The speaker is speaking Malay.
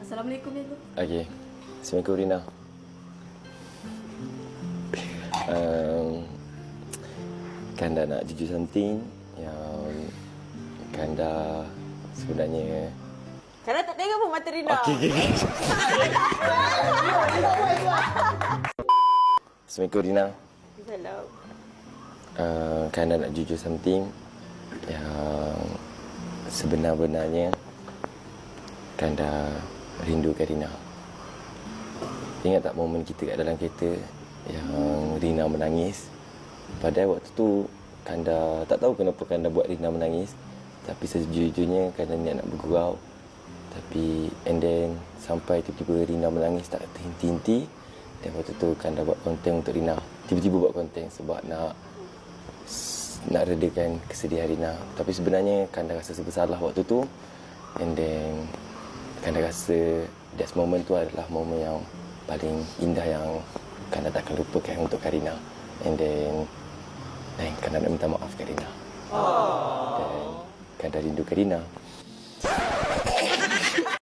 Assalamualaikum Milo. Okey. Assalamualaikum Rina. Kanda nak jujur something yang Kanda sebenarnya. Kanda tak tengok pun mata Rina. Okey. Assalamualaikum Rina. Salam. Kanda nak jujur something yang sebenar-benarnya Kanda rindukan Rina. Ingat tak momen kita kat dalam kereta yang Rina menangis? Padahal waktu tu Kanda tak tahu kenapa Kanda buat Rina menangis. Tapi sejujurnya Kanda niat nak bergurau. Tapi and then sampai tiba-tiba Rina menangis tak henti-henti. Dan waktu tu Kanda buat konten untuk Rina. Tiba-tiba buat konten sebab nak redakan kesedihan Rina. Tapi sebenarnya Kanda rasa bersalah waktu tu. And then Kanda rasa that moment tu adalah momen yang paling indah yang Kanda takkan lupakan untuk Karina. And then Kanda nak minta maaf Karina. Dan Kanda rindu Karina.